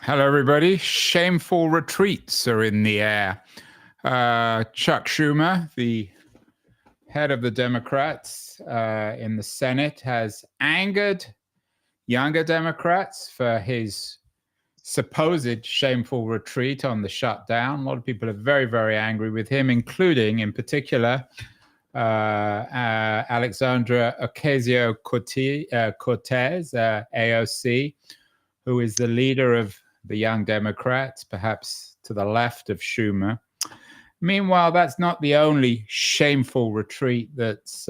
Hello, everybody. Shameful retreats are in the air. Chuck Schumer, the head of the Democrats in the Senate, has angered younger Democrats for his supposed shameful retreat on the shutdown. A lot of people are very, very angry with him, including, in particular, Alexandra Ocasio-Cortez, AOC, who is the leader of the Young Democrats, perhaps to the left of Schumer. Meanwhile, that's not the only shameful retreat that's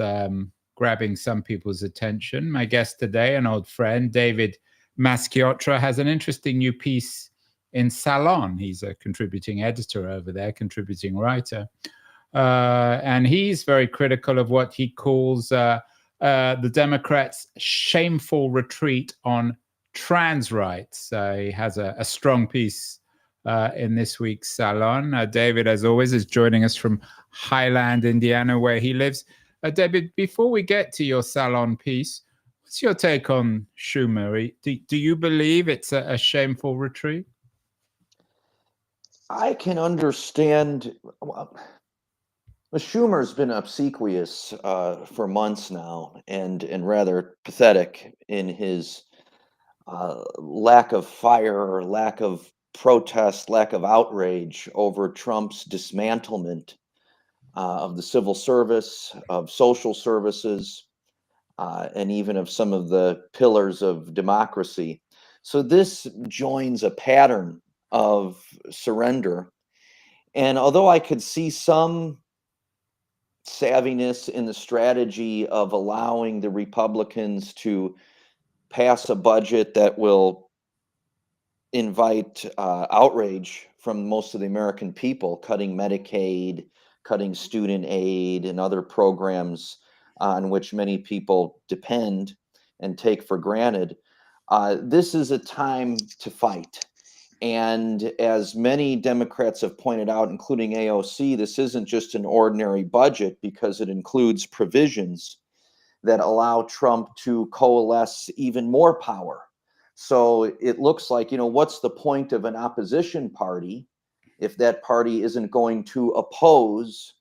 grabbing some people's attention. My guest today, an old friend, David Masciotra, has an interesting new piece in Salon. He's a contributing editor over there, contributing writer. And he's very critical of what he calls the Democrats' shameful retreat on trans rights. He has a strong piece in this week's Salon. David, as always, is joining us from Highland, Indiana, where he lives. David, before we get to your Salon piece, what's your take on Schumer? Do you believe it's a shameful retreat? I can understand. Schumer's been obsequious for months now, and rather pathetic in his lack of fire, or lack of protest, lack of outrage over Trump's dismantlement of the civil service, of social services, and even of some of the pillars of democracy. So this joins a pattern of surrender. And although I could see some savviness in the strategy of allowing the Republicans to pass a budget that will invite outrage from most of the American people, cutting Medicaid, cutting student aid, and other programs on which many people depend and take for granted. This is a time to fight. And as many Democrats have pointed out, including AOC, this isn't just an ordinary budget because it includes provisions that allow Trump to coalesce even more power. So it looks like, what's the point of an opposition party if that party isn't going to oppose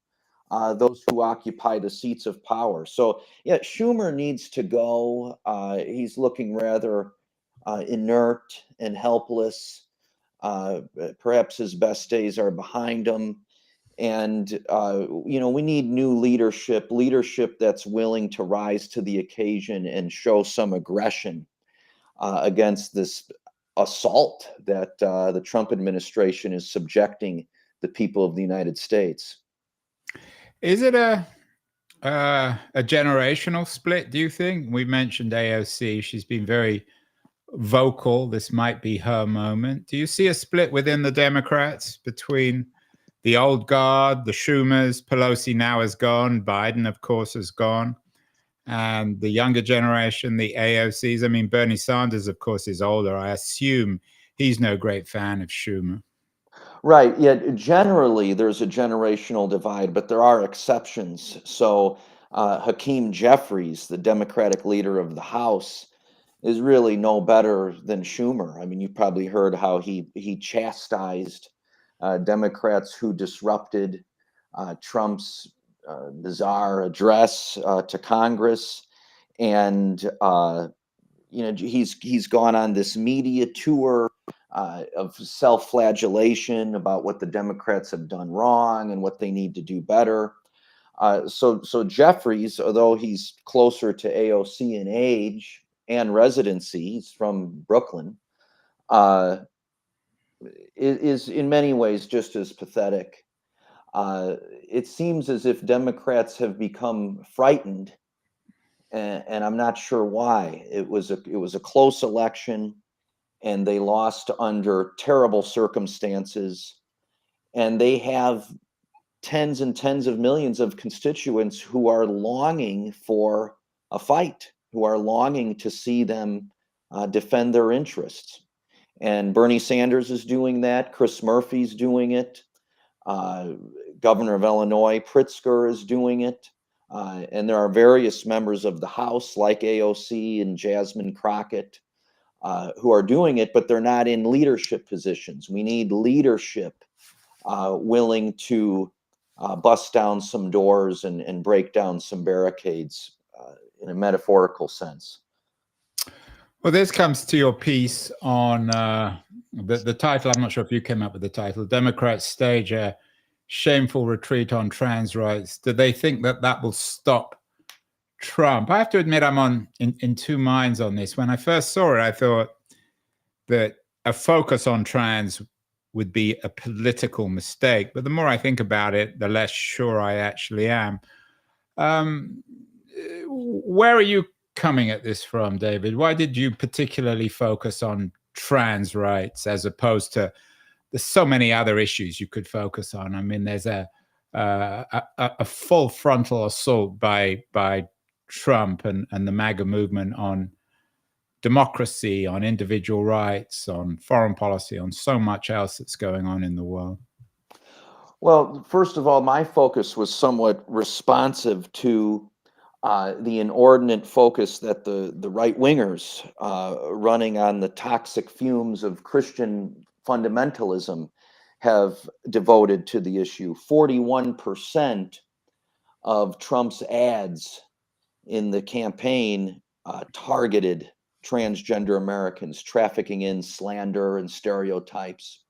those who occupy the seats of power? So, yeah, Schumer needs to go. He's looking rather inert and helpless. Perhaps his best days are behind him. And, we need new leadership that's willing to rise to the occasion and show some aggression against this assault that the Trump administration is subjecting the people of the United States. Is it a generational split, do you think? We mentioned AOC. She's been very vocal. This might be her moment. Do you see a split within the Democrats between the old guard, the Schumers? Pelosi now is gone. Biden, of course, is gone. And the younger generation, the AOCs. I mean, Bernie Sanders, of course, is older. I assume he's no great fan of Schumer. Right. Yeah. Generally, there's a generational divide, but there are exceptions. So Hakeem Jeffries, the Democratic leader of the House, is really no better than Schumer. I mean, you probably heard how he chastised Democrats who disrupted Trump's bizarre address to Congress, and he's gone on this media tour of self-flagellation about what the Democrats have done wrong and what they need to do better. So Jeffries, although he's closer to AOC in age and residency, he's from Brooklyn, is in many ways just as pathetic. It seems as if Democrats have become frightened, and I'm not sure why. It was a close election, and they lost under terrible circumstances, and they have tens and tens of millions of constituents who are longing for a fight, who are longing to see them defend their interests. And Bernie Sanders is doing that. Chris Murphy's doing it. Governor of Illinois, Pritzker, is doing it. And there are various members of the House, like AOC and Jasmine Crockett, who are doing it, but they're not in leadership positions. We need leadership willing to bust down some doors and break down some barricades in a metaphorical sense. Well, this comes to your piece on the title. I'm not sure if you came up with the title. Democrats stage a shameful retreat on trans rights. Do they think that that will stop Trump? I have to admit, I'm in two minds on this. When I first saw it, I thought that a focus on trans would be a political mistake. But the more I think about it, the less sure I actually am. Where are you coming at this from, David? Why did you particularly focus on trans rights as opposed to there's so many other issues you could focus on? I mean, there's a full frontal assault by Trump and the MAGA movement on democracy, on individual rights, on foreign policy, on so much else that's going on in the world. Well, first of all, my focus was somewhat responsive to the inordinate focus that the right wingers running on the toxic fumes of Christian fundamentalism have devoted to the issue. 41% of Trump's ads in the campaign targeted transgender Americans, trafficking in slander and stereotypes.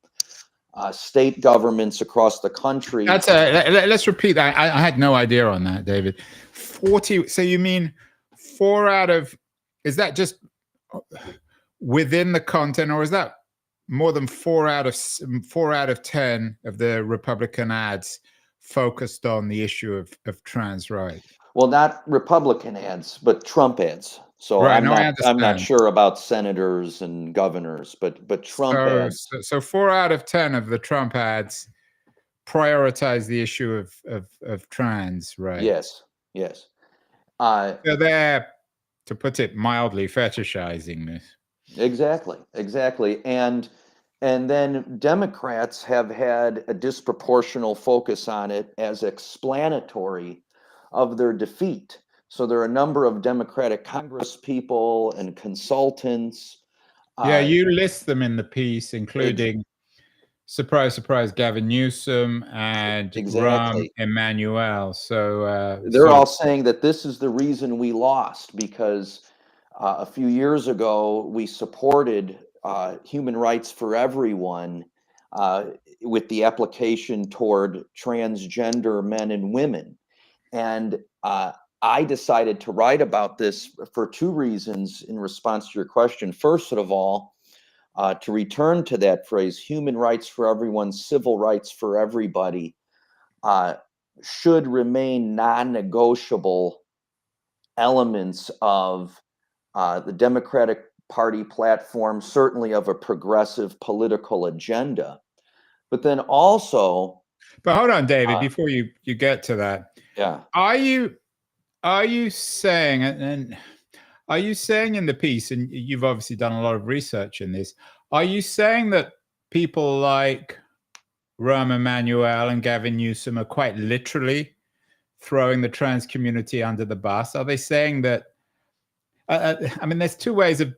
State governments across the country. Let's repeat that. I had no idea on that, David. 40. So you mean 4 out of? Is that just within the content, or is that more than 4 out of 10 of the Republican ads focused on the issue of trans rights? Well, not Republican ads, but Trump ads. So right, I'm not sure about senators and governors, but Trump ads. So 4 out of 10 of the Trump ads prioritize the issue of trans, right? Yes, yes. So they're, to put it mildly, fetishizing this. Exactly. And then Democrats have had a disproportional focus on it as explanatory of their defeat. So there are a number of Democratic Congress people and consultants. Yeah, you list them in the piece, including, surprise, surprise, Gavin Newsom and Rahm Emanuel. So they're all saying that this is the reason we lost, because a few years ago we supported human rights for everyone with the application toward transgender men and women. And I decided to write about this for two reasons in response to your question. First of all, to return to that phrase, human rights for everyone, civil rights for everybody, should remain non-negotiable elements of the Democratic Party platform, certainly of a progressive political agenda. But then also... But hold on, David, before you get to that. Yeah. Are you saying, and are you saying in the piece, and you've obviously done a lot of research in this, are you saying that people like Rahm Emanuel and Gavin Newsom are quite literally throwing the trans community under the bus? Are they saying that, I mean, there's two ways of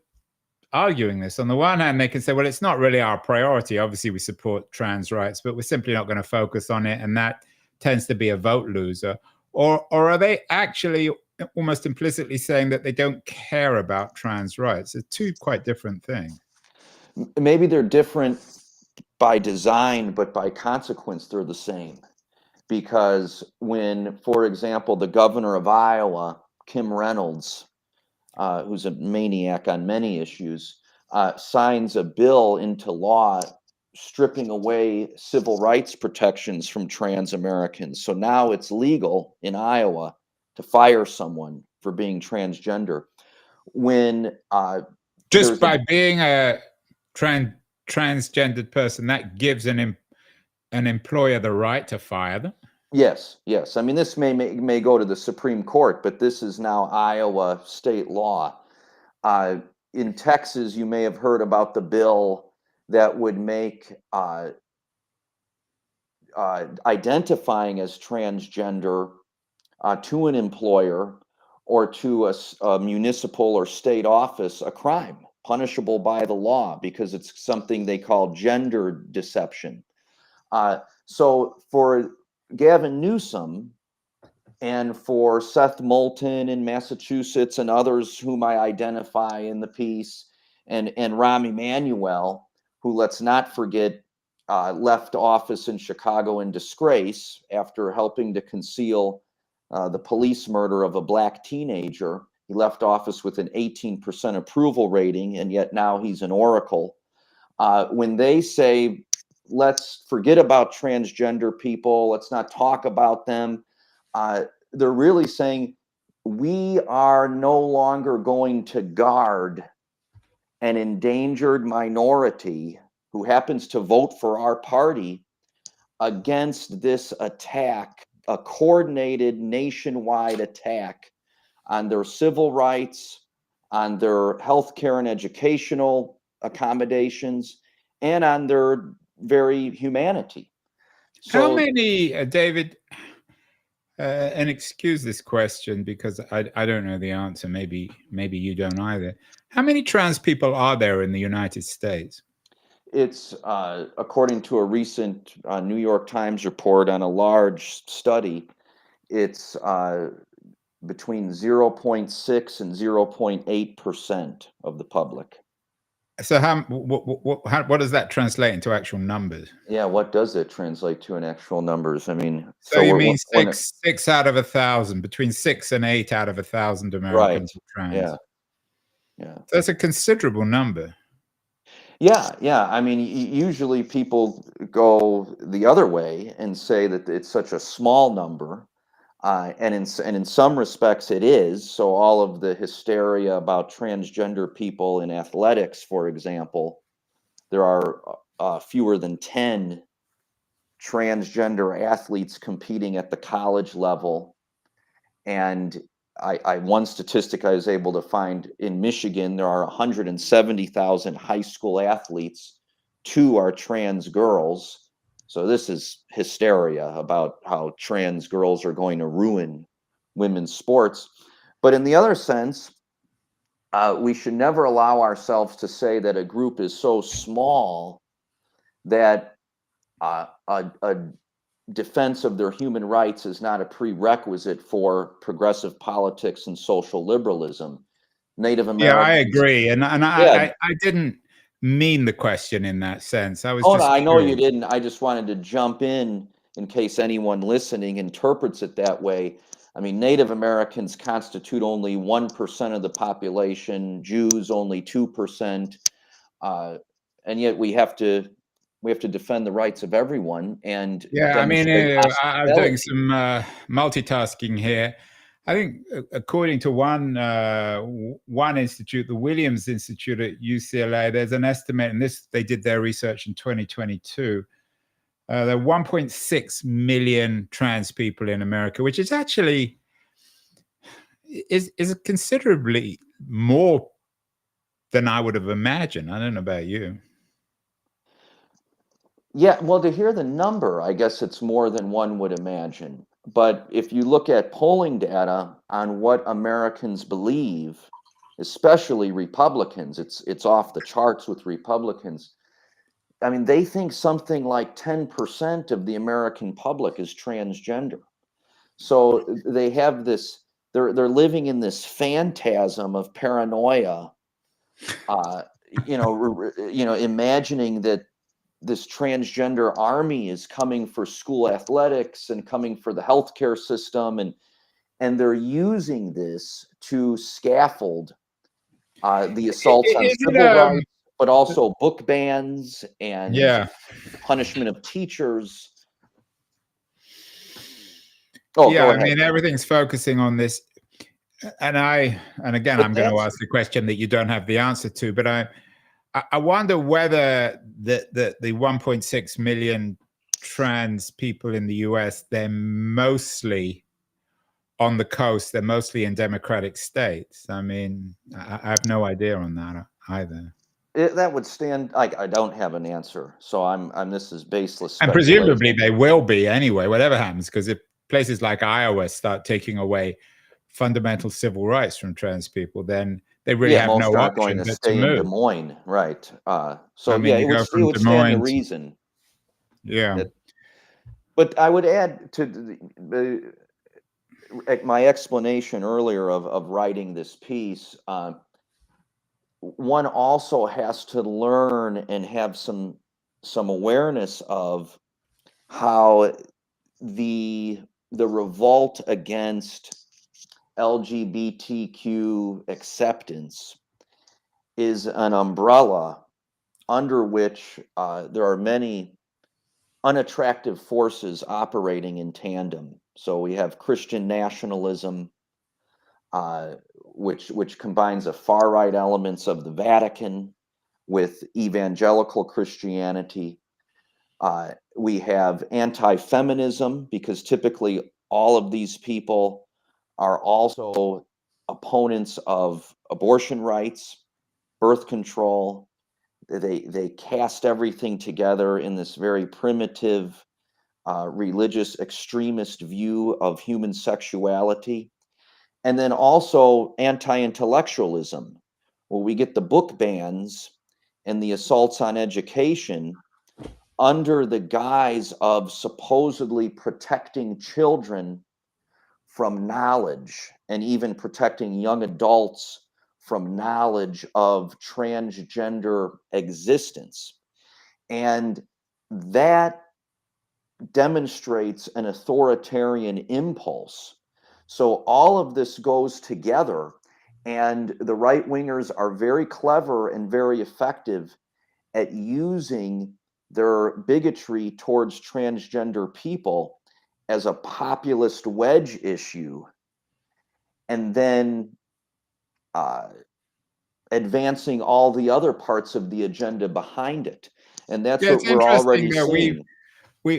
arguing this. On the one hand, they can say, well, it's not really our priority. Obviously, we support trans rights, but we're simply not going to focus on it. And that tends to be a vote loser. Or are they actually almost implicitly saying that they don't care about trans rights? They're two quite different things. Maybe they're different by design, but by consequence, they're the same. Because when, for example, the governor of Iowa, Kim Reynolds, who's a maniac on many issues, signs a bill into law stripping away civil rights protections from trans Americans. So now it's legal in Iowa to fire someone for being transgender. When just by being a transgendered person, that gives an employer the right to fire them? Yes. I mean, this may go to the Supreme Court, but this is now Iowa state law. In Texas, you may have heard about the bill that would make identifying as transgender to an employer or to a municipal or state office a crime. punishable by the law because it's something they call gender deception. So for Gavin Newsom and for Seth Moulton in Massachusetts and others whom I identify in the piece, and Rahm Emanuel, who, let's not forget, left office in Chicago in disgrace after helping to conceal the police murder of a black teenager. He left office with an 18% approval rating, and yet now he's an oracle. When they say, let's forget about transgender people, let's not talk about them, they're really saying we are no longer going to guard an endangered minority who happens to vote for our party against this attack, a coordinated nationwide attack on their civil rights, on their healthcare and educational accommodations, and on their very humanity. So, how many, David, and excuse this question because I don't know the answer. Maybe you don't either. How many trans people are there in the United States? It's according to a recent New York Times report on a large study, it's between 0.6 and 0.8% of the public. So what does that translate into actual numbers? Yeah, what does it translate to in actual numbers? I mean, so you mean six out of 1,000, between 6 and 8 out of 1,000 Americans are trans. Yeah. Yeah. That's a considerable number. Yeah. I mean, usually people go the other way and say that it's such a small number. And in some respects it is. So all of the hysteria about transgender people in athletics, for example, there are fewer than 10 transgender athletes competing at the college level. And one statistic I was able to find in Michigan, there are 170,000 high school athletes. 2 are trans girls. So this is hysteria about how trans girls are going to ruin women's sports. But in the other sense, we should never allow ourselves to say that a group is so small that a defense of their human rights is not a prerequisite for progressive politics and social liberalism. Native Americans. Yeah, I agree, and I didn't mean the question in that sense. I was. Oh, no, I know you didn't. I just wanted to jump in case anyone listening interprets it that way. I mean, Native Americans constitute only 1% of the population. Jews only 2%, and yet we have to defend the rights of everyone. And yeah, I mean, I'm doing some multitasking here. I think, according to one institute, the Williams Institute at UCLA, there's an estimate, and they did their research in 2022. There are 1.6 million trans people in America, which is actually is considerably more than I would have imagined. I don't know about you. Yeah, well, to hear the number, I guess it's more than one would imagine. But if you look at polling data on what Americans believe, especially Republicans, it's off the charts with Republicans. I mean, they think something like 10% of the American public is transgender. So they have this, they're living in this phantasm of paranoia, imagining that this transgender army is coming for school athletics and coming for the healthcare system, and they're using this to scaffold the assaults on civil rights, but also book bans and punishment of teachers. Oh, yeah, I mean, everything's focusing on this, and again, I'm going to ask the question that you don't have the answer to, but I wonder whether the 1.6 million trans people in the US, they're mostly on the coast, they're mostly in Democratic states. I mean, I have no idea on that either. That would stand. I don't have an answer, so this is baseless speculation. And presumably they will be anyway, whatever happens, because if places like Iowa start taking away fundamental civil rights from trans people, then they really Yeah, have most no aren't going option to but to stay in Des move. Moines, right? I So mean, yeah, you go it from would Des stand to Moines, reason yeah. that. But I would add to my explanation earlier of writing this piece. One also has to learn and have some awareness of how the revolt against LGBTQ acceptance is an umbrella under which there are many unattractive forces operating in tandem. So we have Christian nationalism, which combines the far right elements of the Vatican with evangelical Christianity. We have anti-feminism because typically all of these people are also opponents of abortion rights, birth control. They cast everything together in this very primitive, religious extremist view of human sexuality. And then also anti-intellectualism, where we get the book bans and the assaults on education under the guise of supposedly protecting children from knowledge and even protecting young adults from knowledge of transgender existence. And that demonstrates an authoritarian impulse. So all of this goes together, and the right wingers are very clever and very effective at using their bigotry towards transgender people as a populist wedge issue, and then uh, advancing all the other parts of the agenda behind it. And that's Yeah, what it's we're interesting already that seeing.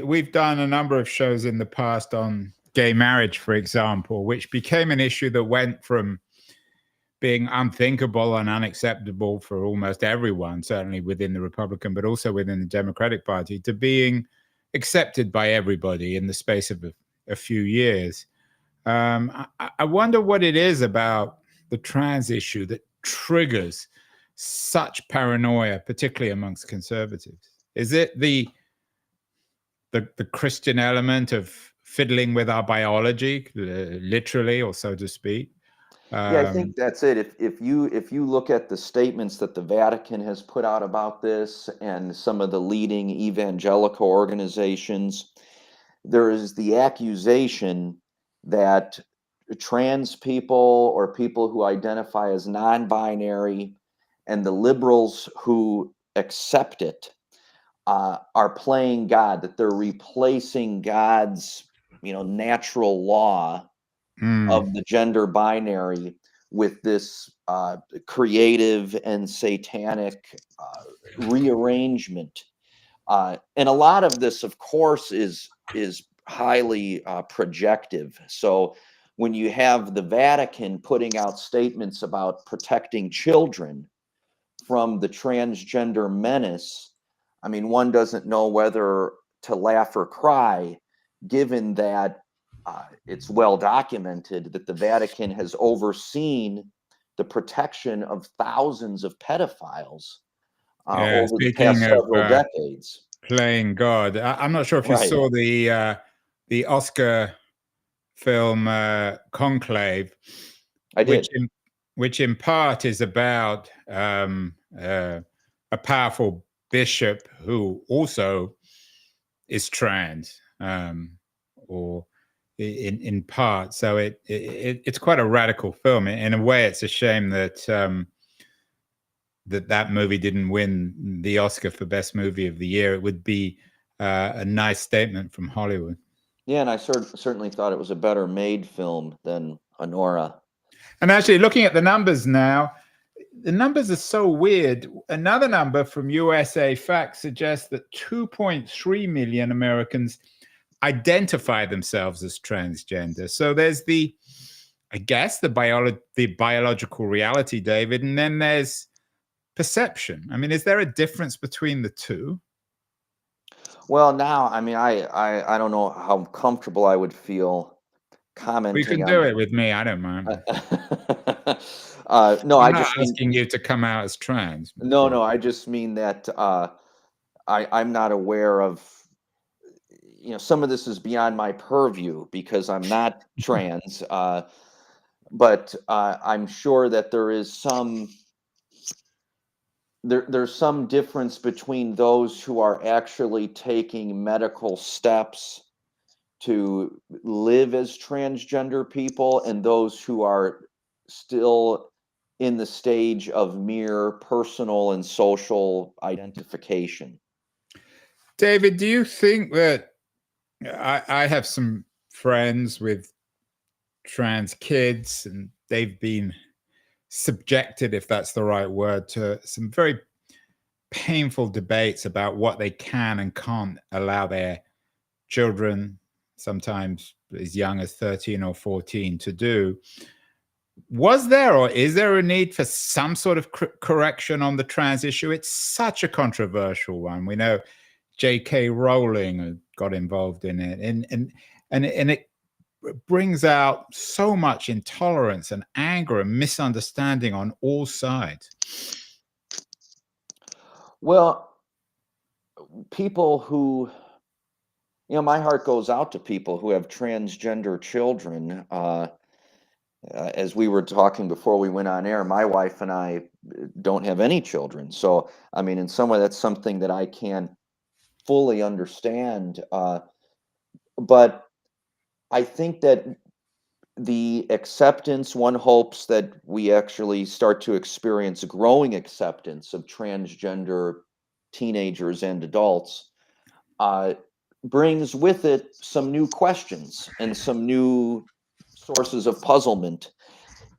we've done a number of shows in the past on gay marriage, for example, which became an issue that went from being unthinkable and unacceptable for almost everyone, certainly within the Republican, but also within the Democratic Party, to being accepted by everybody in the space of a few years. I wonder what it is about the trans issue that triggers such paranoia, particularly amongst conservatives. Is it the Christian element of fiddling with our biology, literally, or so to speak? Yeah, I think that's it. If you look at the statements that the Vatican has put out about this and some of the leading evangelical organizations, there is the accusation that trans people or people who identify as non-binary and the liberals who accept it are playing God, that they're replacing God's, natural law Mm, of the gender binary with this creative and satanic rearrangement. And a lot of this, of course, is highly projective. So when you have the Vatican putting out statements about protecting children from the transgender menace, I mean, one doesn't know whether to laugh or cry, given that it's well documented that the Vatican has overseen the protection of thousands of pedophiles yeah, over the speaking past of several decades. playing God, I'm not sure if you Right. saw the Oscar film Conclave, I which did. which in part is about a powerful bishop who also is trans, or in part. So it's quite a radical film. In a way, it's a shame that that movie didn't win the Oscar for Best Movie of the Year. It would be a nice statement from Hollywood. Yeah, and I certainly thought it was a better made film than Honora. And actually, looking at the numbers now, the numbers are so weird. Another number from USA Facts suggests that 2.3 million Americans identify themselves as transgender. So there's I guess, the biological reality, David, and then there's perception. I mean, is there a difference between the two? Well, now, I mean, I don't know how comfortable I would feel We commenting can do on. it with me. I don't mind. No, I'm I not just mean asking you to come out as trans. no. I just mean that I'm not aware of. Some of this is beyond my purview because I'm not trans. But I'm sure that there's some difference between those who are actually taking medical steps to live as transgender people and those who are still in the stage of mere personal and social identification. David, do you think that I have some friends with trans kids, and they've been subjected, if that's the right word, to some very painful debates about what they can and can't allow their children, sometimes as young as 13 or 14, to do. Was there or is there a need for some sort of correction on the trans issue? It's such a controversial one. We know J.K. Rowling got involved in it, and it brings out so much intolerance and anger and misunderstanding on all sides. Well, people who, my heart goes out to people who have transgender children. As we were talking before we went on air, my wife and I don't have any children. So, I mean, in some way, that's something that I can't fully understand. But I think that the acceptance, one hopes that we actually start to experience a growing acceptance of transgender teenagers and adults, brings with it some new questions and some new sources of puzzlement.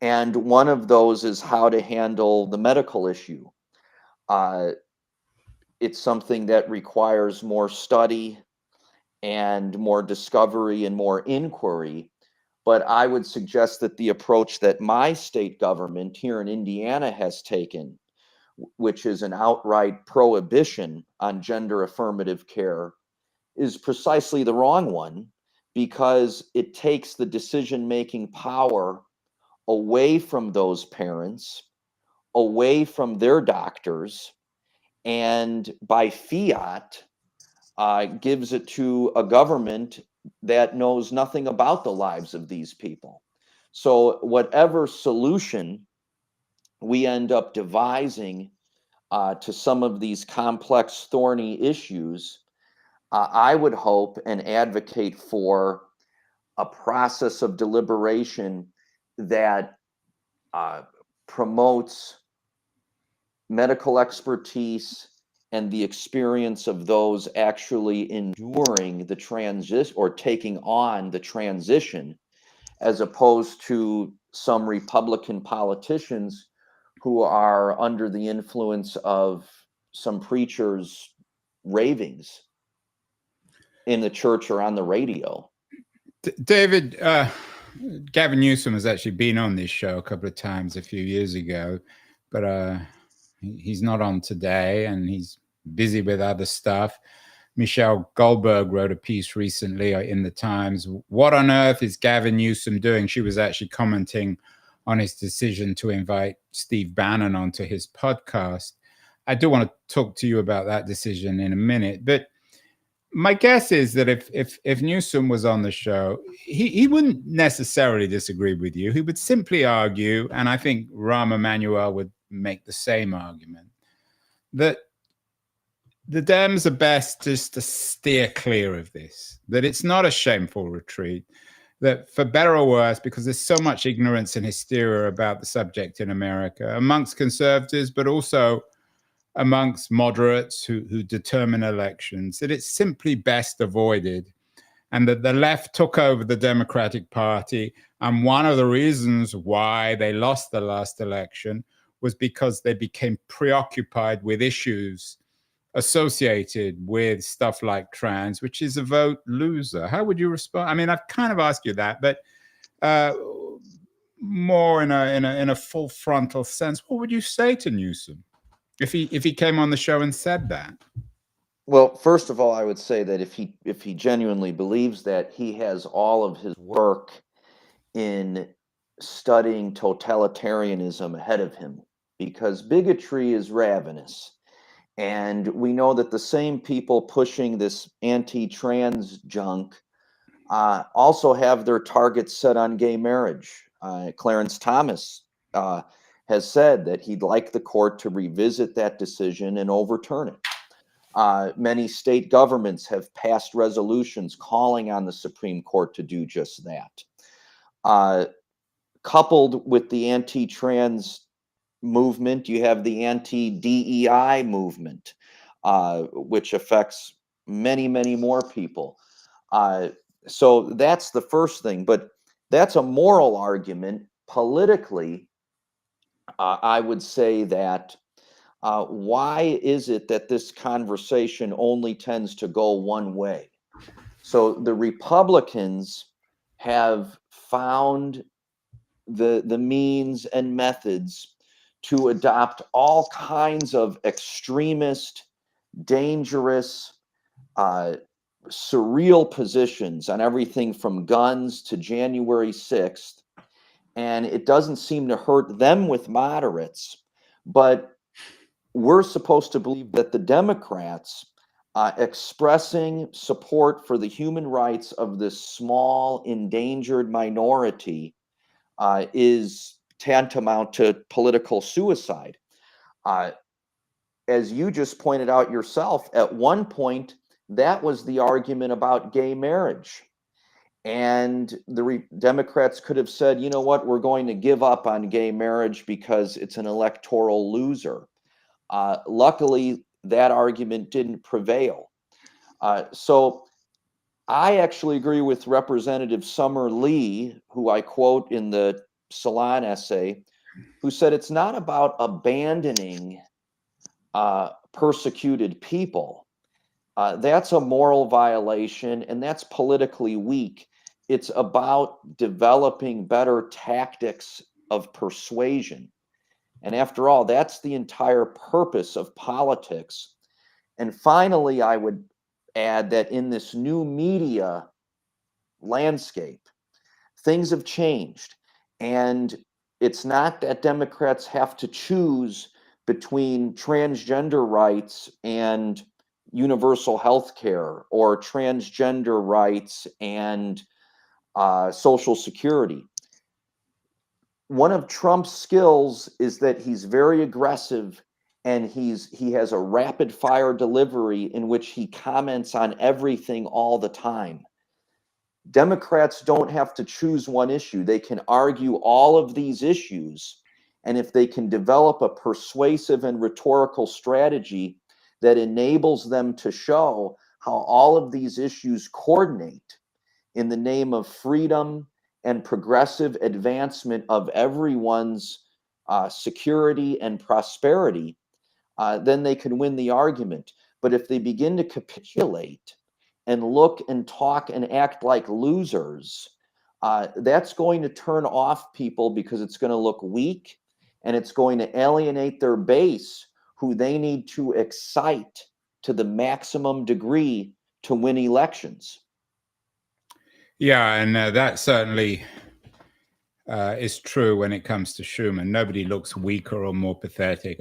And one of those is how to handle the medical issue. It's something that requires more study and more discovery and more inquiry. But I would suggest that the approach that my state government here in Indiana has taken, which is an outright prohibition on gender affirmative care, is precisely the wrong one because it takes the decision-making power away from those parents, away from their doctors, and by fiat gives it to a government that knows nothing about the lives of these people. So, whatever solution we end up devising to some of these complex, thorny issues, I would hope and advocate for a process of deliberation that promotes medical expertise and the experience of those actually enduring the transition or taking on the transition, as opposed to some Republican politicians who are under the influence of some preachers' ravings in the church or on the radio. David, Gavin Newsom has actually been on this show a couple of times a few years ago, but he's not on today, and he's busy with other stuff. Michelle Goldberg wrote a piece recently in the Times. What on earth is Gavin Newsom doing? She was actually commenting on his decision to invite Steve Bannon onto his podcast. I do want to talk to you about that decision in a minute, but my guess is that if Newsom was on the show, he wouldn't necessarily disagree with you. He would simply argue, and I think Rahm Emanuel would make the same argument, that the Dems are best just to steer clear of this, that it's not a shameful retreat, that for better or worse, because there's so much ignorance and hysteria about the subject in America amongst conservatives, but also amongst moderates who determine elections, that it's simply best avoided, and that the left took over the Democratic Party. And one of the reasons why they lost the last election was because they became preoccupied with issues associated with stuff like trans, which is a vote loser. How would you respond? I mean, I've kind of asked you that, but more in a full frontal sense, what would you say to Newsom if he came on the show and said that? Well, first of all, I would say that if he genuinely believes that, he has all of his work in studying totalitarianism ahead of him, because bigotry is ravenous. And we know that the same people pushing this anti-trans junk also have their targets set on gay marriage. Clarence Thomas has said that he'd like the court to revisit that decision and overturn it. Many state governments have passed resolutions calling on the Supreme Court to do just that. Coupled with the anti-trans movement, you have the anti-DEI movement, which affects many, many more people. So that's the first thing, but that's a moral argument. Politically, I would say that why is it that this conversation only tends to go one way? So the Republicans have found the means and methods to adopt all kinds of extremist, dangerous, surreal positions on everything from guns to January 6th. And it doesn't seem to hurt them with moderates. But we're supposed to believe that the Democrats expressing support for the human rights of this small, endangered minority is tantamount to political suicide. As you just pointed out yourself, at one point, that was the argument about gay marriage. And the Democrats could have said, you know what, we're going to give up on gay marriage because it's an electoral loser. Luckily, that argument didn't prevail. So I actually agree with Representative Summer Lee, who I quote in the Salon essay, who said it's not about abandoning persecuted people. That's a moral violation, and that's politically weak. It's about developing better tactics of persuasion. And after all, that's the entire purpose of politics. And finally, I would add that in this new media landscape, things have changed. And it's not that Democrats have to choose between transgender rights and universal health care, or transgender rights and Social Security. One of Trump's skills is that he's very aggressive, and he has a rapid fire delivery in which he comments on everything all the time. Democrats don't have to choose one issue. They can argue all of these issues. And if they can develop a persuasive and rhetorical strategy that enables them to show how all of these issues coordinate in the name of freedom and progressive advancement of everyone's security and prosperity, then they can win the argument. But if they begin to capitulate and look and talk and act like losers, that's going to turn off people, because it's going to look weak, and it's going to alienate their base, who they need to excite to the maximum degree to win elections. Yeah, and that certainly is true when it comes to Schumer. Nobody looks weaker or more pathetic.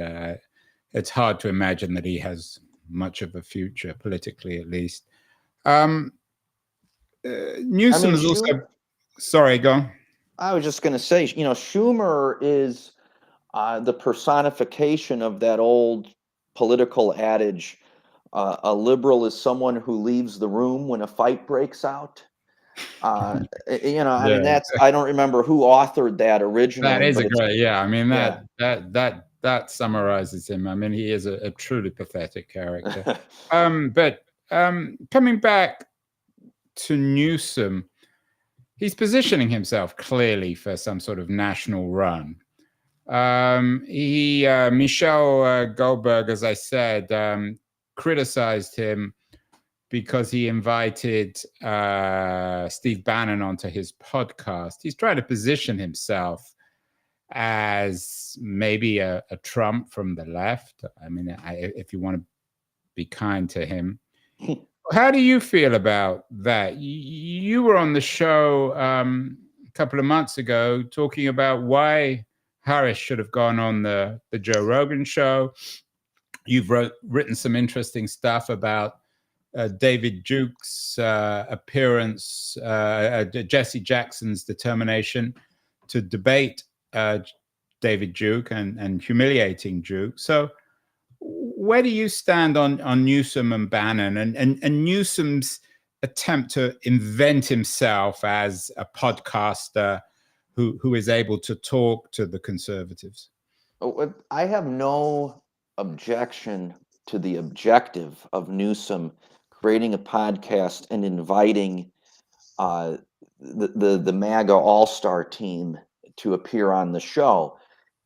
It's hard to imagine that he has much of a future, politically at least. Newsom is also... Sorry, go on. I was just going to say, Schumer is the personification of that old political adage, a liberal is someone who leaves the room when a fight breaks out. I mean, I don't remember who authored that originally. That is a great, yeah. I mean, that summarizes him. I mean, he is a truly pathetic character. But coming back to Newsom, he's positioning himself clearly for some sort of national run. Michelle Goldberg, as I said, criticized him because he invited Steve Bannon onto his podcast. He's trying to position himself as maybe a Trump from the left. I mean, if you want to be kind to him. How do you feel about that? You were on the show couple of months ago talking about why Harris should have gone on the Joe Rogan show. You've written some interesting stuff about David Duke's appearance, Jesse Jackson's determination to debate David Duke and humiliating Duke. So where do you stand on Newsom and Bannon and Newsom's attempt to invent himself as a podcaster who is able to talk to the conservatives? I have no objection to the objective of Newsom creating a podcast and inviting the MAGA All-Star team to appear on the show.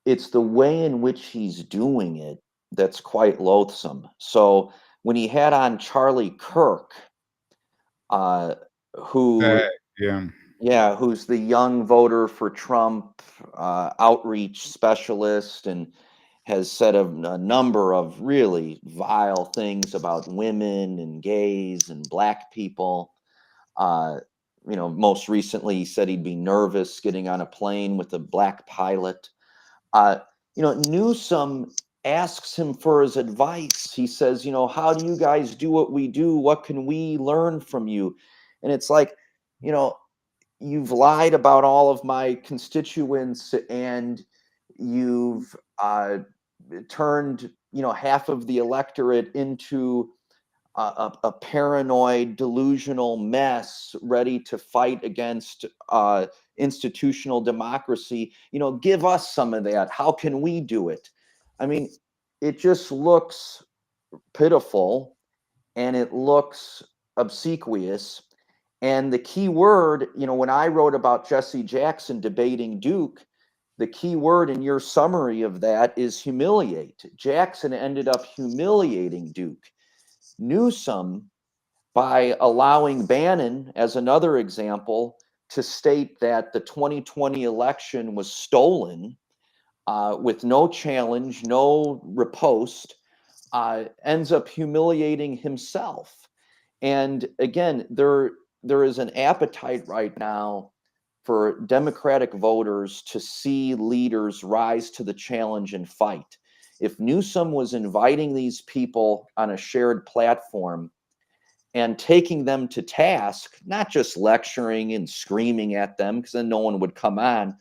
It's the way in which he's doing it that's quite loathsome. So when he had on Charlie Kirk, who who's the young voter for Trump, outreach specialist, and has said a number of really vile things about women and gays and black people. Most recently, he said he'd be nervous getting on a plane with a black pilot. Newsom asks him for his advice. He says, how do you guys do what we do? What can we learn from you? And it's like, you've lied about all of my constituents, and you've turned, half of the electorate into a paranoid, delusional mess ready to fight against institutional democracy. Give us some of that. How can we do it? I mean, it just looks pitiful, and it looks obsequious. And the key word, when I wrote about Jesse Jackson debating Duke, the key word in your summary of that is humiliate. Jackson ended up humiliating Duke. Newsom, by allowing Bannon, as another example, to state that the 2020 election was stolen with no challenge, no riposte, ends up humiliating himself. And again, there is an appetite right now for Democratic voters to see leaders rise to the challenge and fight. If Newsom was inviting these people on a shared platform and taking them to task, not just lecturing and screaming at them, because then no one would come on,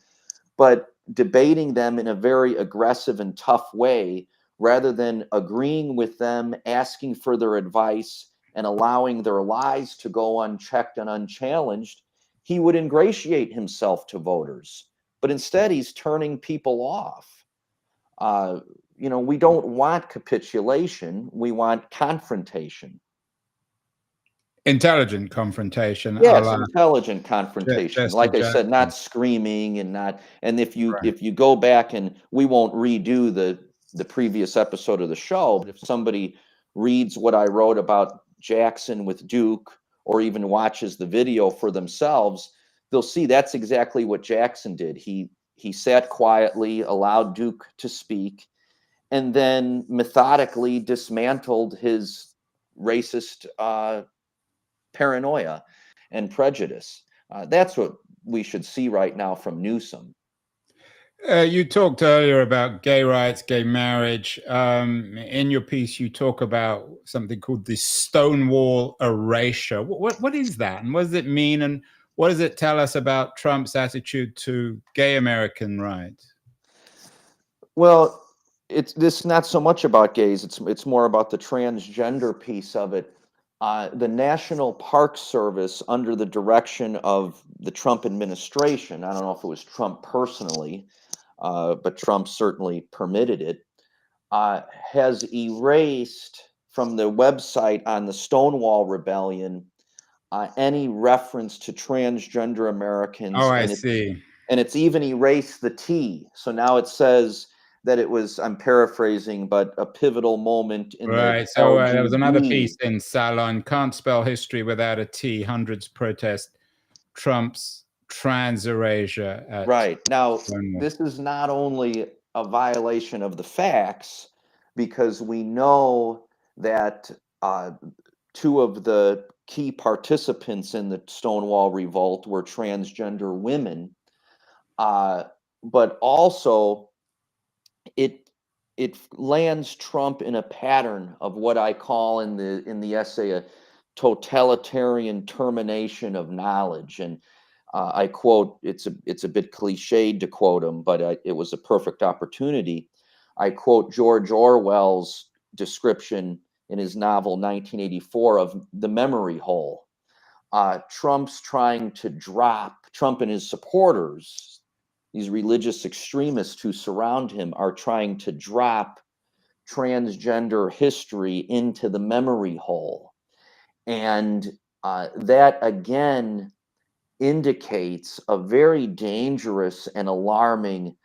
but debating them in a very aggressive and tough way, rather than agreeing with them, asking for their advice, and allowing their lies to go unchecked and unchallenged, he would ingratiate himself to voters. But instead, he's turning people off. We don't want capitulation. We want confrontation. Intelligent confrontation. Yes, intelligent confrontation. Like I said, not screaming and if you go back, and we won't redo the previous episode of the show, but if somebody reads what I wrote about Jackson with Duke, or even watches the video for themselves, they'll see that's exactly what Jackson did. He sat quietly, allowed Duke to speak, and then methodically dismantled his racist paranoia and prejudice. That's what we should see right now from Newsom. You talked earlier about gay rights, gay marriage. In your piece, you talk about something called the Stonewall erasure. What is that, and what does it mean, and what does it tell us about Trump's attitude to gay American rights? Well, it's not so much about gays. It's more about the transgender piece of it. The National Park Service, under the direction of the Trump administration, I don't know if it was Trump personally, but Trump certainly permitted it, has erased from the website on the Stonewall Rebellion any reference to transgender Americans. Oh, I see. And it's even erased the T. So now it says that it was, I'm paraphrasing, but a pivotal moment in right. So there was another piece in Salon, can't spell history without a T. Hundreds protest Trump's trans erasure. Right. Now, this is not only a violation of the facts, because we know that two of the key participants in the Stonewall Revolt were transgender women, but also it lands Trump in a pattern of what I call in the essay a totalitarian termination of knowledge. And I quote, it's a bit cliched to quote him, but it was a perfect opportunity. I quote George Orwell's description in his novel 1984 of the memory hole. Trump's trying to drop, Trump and his supporters, these religious extremists who surround him, are trying to drop transgender history into the memory hole. And that again indicates a very dangerous and alarming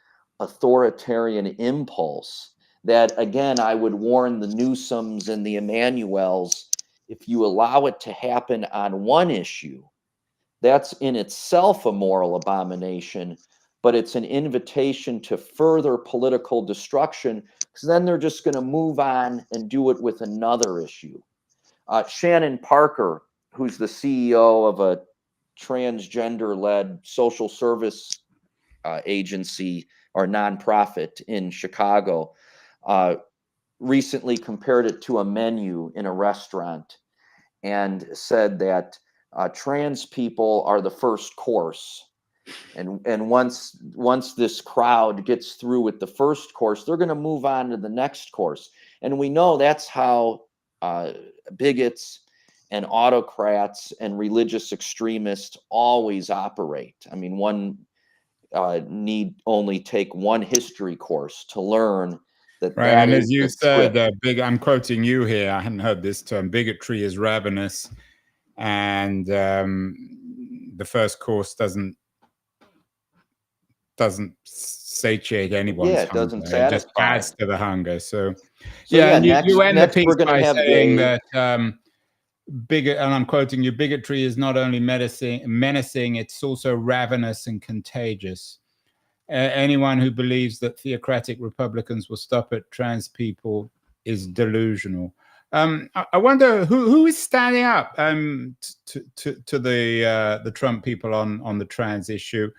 authoritarian impulse that, again, I would warn the Newsoms and the Emanuels, if you allow it to happen on one issue, that's in itself a moral abomination, but it's an invitation to further political destruction, because then they're just going to move on and do it with another issue. Shannon Parker, who's the CEO of a transgender-led social service agency or nonprofit in Chicago, recently compared it to a menu in a restaurant and said that trans people are the first course. And once this crowd gets through with the first course, they're going to move on to the next course. And we know that's how bigots and autocrats and religious extremists always operate. I mean, one need only take one history course to learn that right. that And is as you the said, script. I'm quoting you here. I hadn't heard this term. Bigotry is ravenous, and the first course doesn't satiate anyone's Yeah, it doesn't hunger. It just satisfy. adds to the hunger. So, So yeah, yeah, and you end the next piece we're going to by have saying gay. that and I'm quoting you, bigotry is not only menacing, it's also ravenous and contagious. Anyone who believes that theocratic Republicans will stop at trans people is delusional. I wonder who is standing up to the Trump people on the trans issue.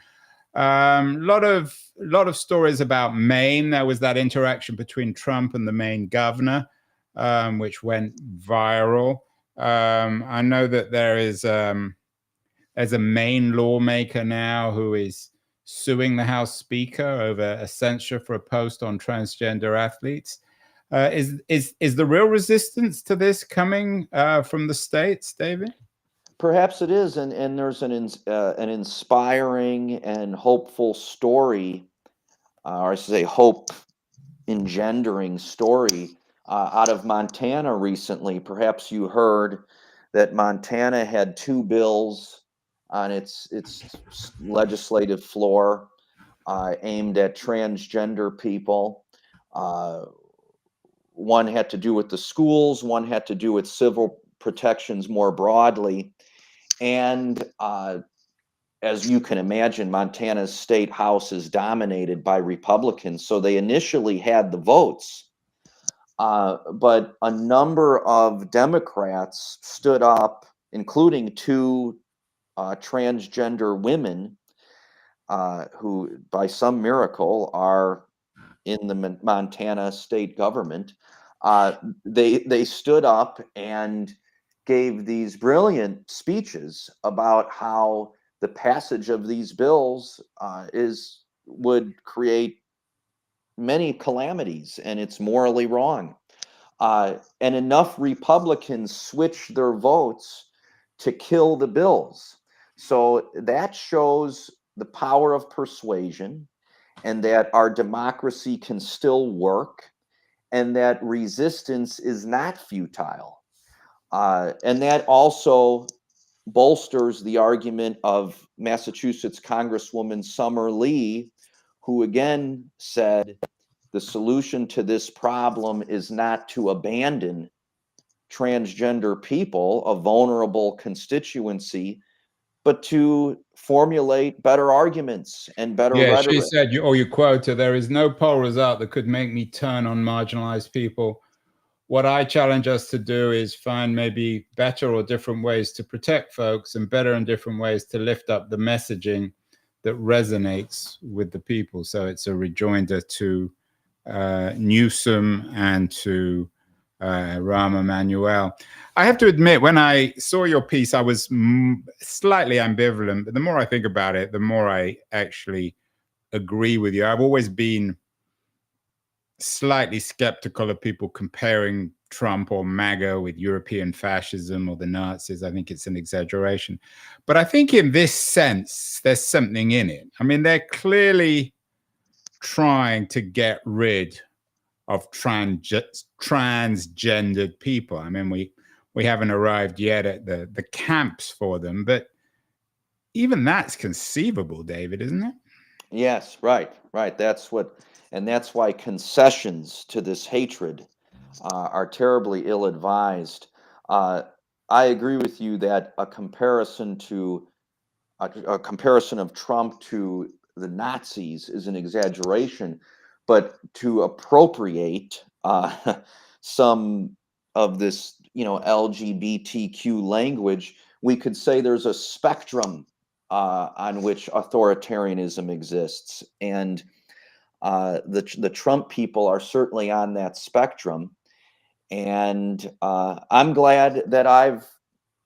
Lot of stories about Maine. There was that interaction between Trump and the Maine governor, which went viral. I know that there's a Maine lawmaker now who is suing the House Speaker over a censure for a post on transgender athletes. Is the real resistance to this coming from the states, David? Perhaps it is, and there's an inspiring and hopeful story, or I should say, hope engendering story out of Montana recently. Perhaps you heard that Montana had two bills on its legislative floor aimed at transgender people. One had to do with the schools, one had to do with civil protections more broadly. And as you can imagine, Montana's state house is dominated by Republicans. So they initially had the votes, but a number of Democrats stood up, including two transgender women who, by some miracle, are in the Montana state government. They stood up and gave these brilliant speeches about how the passage of these bills would create many calamities, and it's morally wrong. And enough Republicans switched their votes to kill the bills. So that shows the power of persuasion, and that our democracy can still work, and that resistance is not futile. And that also bolsters the argument of Massachusetts Congresswoman Summer Lee, who again said the solution to this problem is not to abandon transgender people, a vulnerable constituency, but to formulate better arguments and better Yeah, she rhetoric. said, or you quote her, there is no poll result that could make me turn on marginalized people what I challenge us to do is find maybe better or different ways to protect folks, and better and different ways to lift up the messaging that resonates with the people. So it's a rejoinder to Newsom and to Rahm Emanuel. I have to admit, when I saw your piece, I was slightly ambivalent, but the more I think about it, the more I actually agree with you. I've always been slightly skeptical of people comparing Trump or MAGA with European fascism or the Nazis. I think it's an exaggeration. But I think in this sense, there's something in it. I mean, they're clearly trying to get rid of transgendered people. I mean, we haven't arrived yet at the camps for them, but even that's conceivable, David, isn't it? Yes, right. That's why concessions to this hatred are terribly ill-advised. Uh, I agree with you that a comparison of Trump to the Nazis is an exaggeration, but to appropriate some of this, LGBTQ language, we could say there's a spectrum on which authoritarianism exists, and the Trump people are certainly on that spectrum. And I'm glad that I've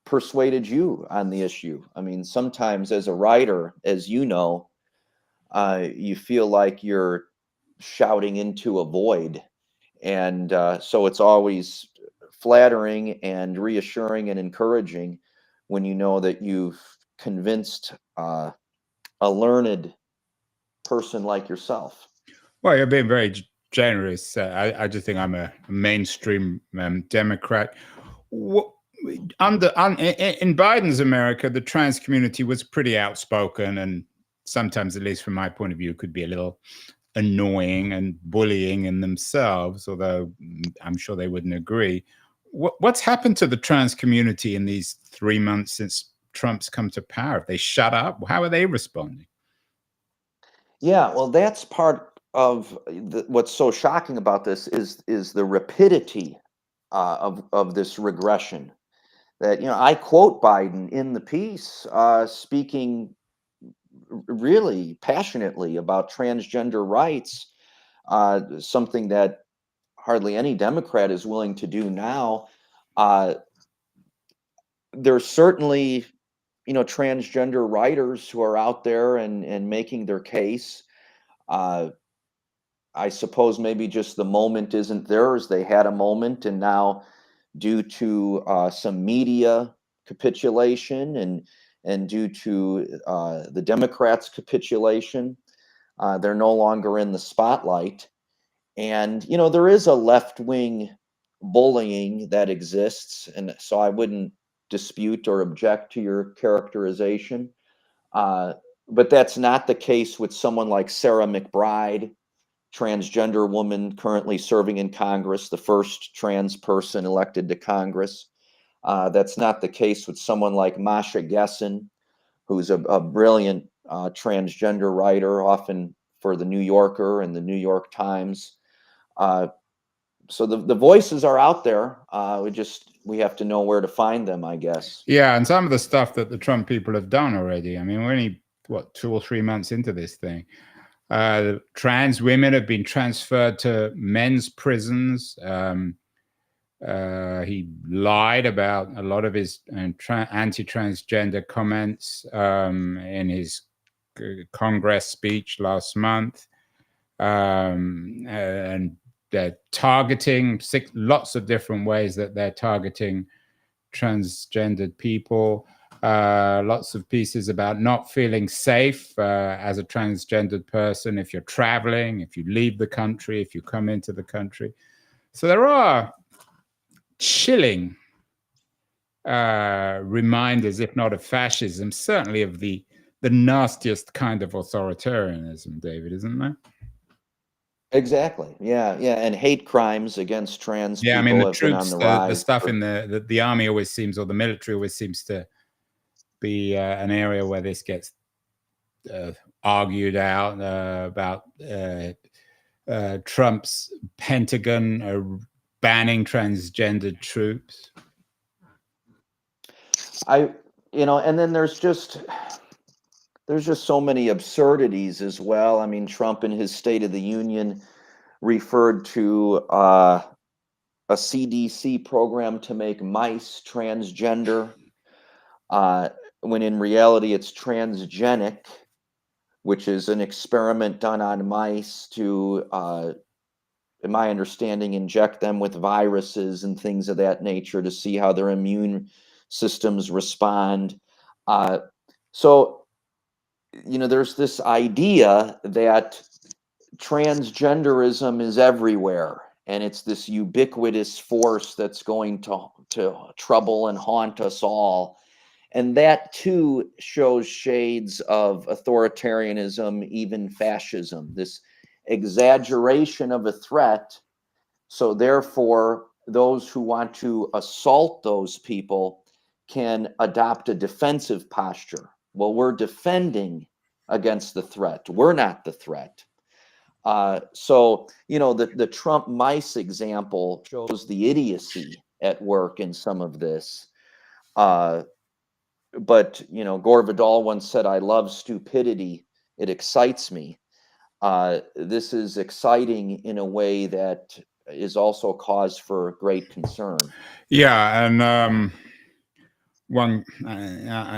persuaded you on the issue. I mean, sometimes as a writer, as you know, you feel like you're shouting into a void. And so it's always flattering and reassuring and encouraging when you know that you've convinced a learned person like yourself. Well, you're being very generous. I just think I'm a mainstream Democrat. In Biden's America, the trans community was pretty outspoken, and sometimes, at least from my point of view, could be a little annoying and bullying in themselves, although I'm sure they wouldn't agree. What's happened to the trans community in these 3 months since Trump's come to power? Have they shut up? How are they responding? Yeah, well, that's part of what's so shocking about this is the rapidity of this regression. That, I quote Biden in the piece, speaking really passionately about transgender rights, something that hardly any Democrat is willing to do now. Uh, there's certainly, transgender writers who are out there and making their case. Uh, I suppose maybe just the moment isn't theirs. They had a moment, and now, due to some media capitulation and due to the Democrats' capitulation, they're no longer in the spotlight. And there is a left-wing bullying that exists, and so I wouldn't dispute or object to your characterization. Uh, but that's not the case with someone like Sarah McBride, transgender woman currently serving in Congress, the first trans person elected to Congress. That's not the case with someone like Masha Gessen, who's a brilliant transgender writer, often for the New Yorker and the New York Times. So the voices are out there. We have to know where to find them, I guess. Yeah, and some of the stuff that the Trump people have done already. I mean, we're only 2 or 3 months into this thing. Trans women have been transferred to men's prisons. He lied about a lot of his anti-transgender comments in his Congress speech last month. And they're targeting lots of different ways that they're targeting transgendered people. Lots of pieces about not feeling safe as a transgendered person if you're traveling, if you leave the country, if you come into the country. So there are chilling reminders, if not of fascism, certainly of the nastiest kind of authoritarianism, David, isn't there? Exactly. Yeah, and hate crimes against trans Yeah, I mean, people the have been on troops, the the rise. stuff in the army always seems, or the military always seems to be an area where this gets argued out about Trump's Pentagon banning transgendered troops? And then there's just so many absurdities as well. I mean, Trump in his State of the Union referred to a CDC program to make mice transgender, when in reality it's transgenic, which is an experiment done on mice to, in my understanding, inject them with viruses and things of that nature to see how their immune systems respond. So, there's this idea that transgenderism is everywhere, and it's this ubiquitous force that's going to trouble and haunt us all. And that too shows shades of authoritarianism, even fascism, this exaggeration of a threat. So therefore, those who want to assault those people can adopt a defensive posture. Well, we're defending against the threat. We're not the threat. So, the Trump mice example shows the idiocy at work in some of this. But, Gore Vidal once said, "I love stupidity. It excites me." This is exciting in a way that is also cause for great concern. Yeah, and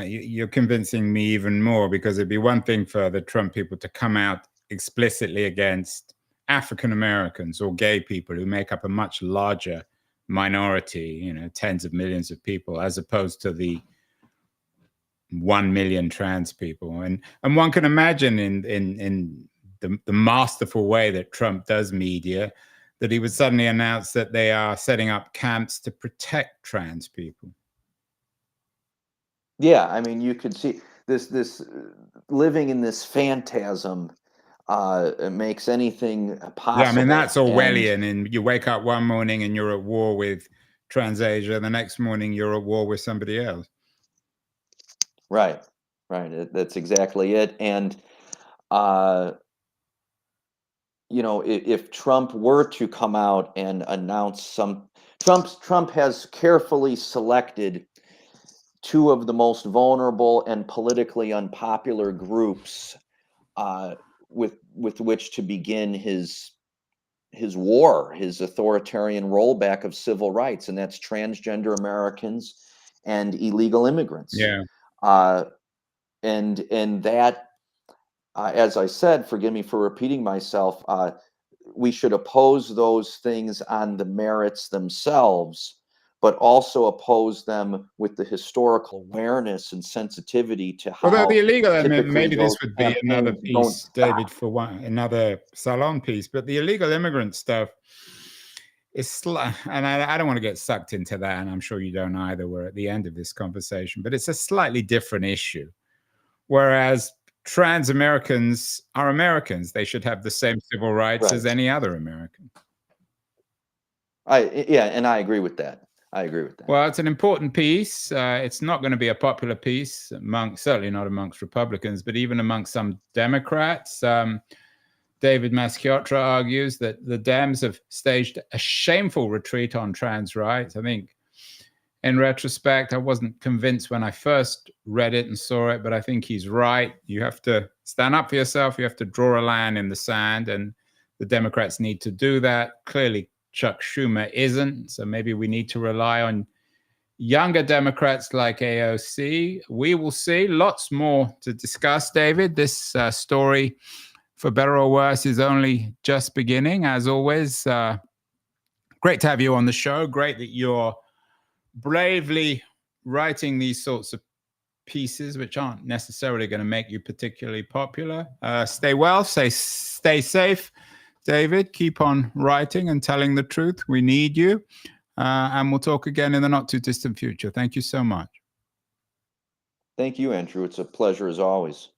you're convincing me even more, because it'd be one thing for the Trump people to come out explicitly against African Americans or gay people, who make up a much larger minority, tens of millions of people, as opposed to the 1 million trans people. And one can imagine in the masterful way that Trump does media, that he would suddenly announce that they are setting up camps to protect trans people. Yeah, I mean, you could see this living in this phantasm makes anything possible. Yeah, I mean, that's Orwellian. And you wake up one morning and you're at war with TransAsia, the next morning you're at war with somebody else. Right. That's exactly it. And if Trump were to come out and announce Trump has carefully selected two of the most vulnerable and politically unpopular groups with which to begin his war, his authoritarian rollback of civil rights, and that's transgender Americans and illegal immigrants. Yeah. And that, as I said, forgive me for repeating myself, we should oppose those things on the merits themselves, but also oppose them with the historical awareness and sensitivity to how. Although the illegal element, maybe this would be another piece, David, for another salon piece, but the illegal immigrant stuff is, and I don't want to get sucked into that, and I'm sure you don't either. We're at the end of this conversation, but it's a slightly different issue. Whereas trans Americans are Americans. They should have the same civil rights as any other American. And I agree with that. Well, it's an important piece. It's not going to be a popular piece certainly not amongst Republicans, but even amongst some Democrats. David Masciotra argues that the Dems have staged a shameful retreat on trans rights. I think, in retrospect, I wasn't convinced when I first read it and saw it, but I think he's right. You have to stand up for yourself. You have to draw a line in the sand, and the Democrats need to do that. Clearly, Chuck Schumer isn't, so maybe we need to rely on younger Democrats like AOC. We will see. Lots more to discuss, David. This story, for better or worse, is only just beginning. As always, great to have you on the show. Great that you're bravely writing these sorts of pieces, which aren't necessarily going to make you particularly popular. Stay well, stay safe, David. Keep on writing and telling the truth. We need you. And we'll talk again in the not too distant future. Thank you so much. Thank you, Andrew. It's a pleasure as always.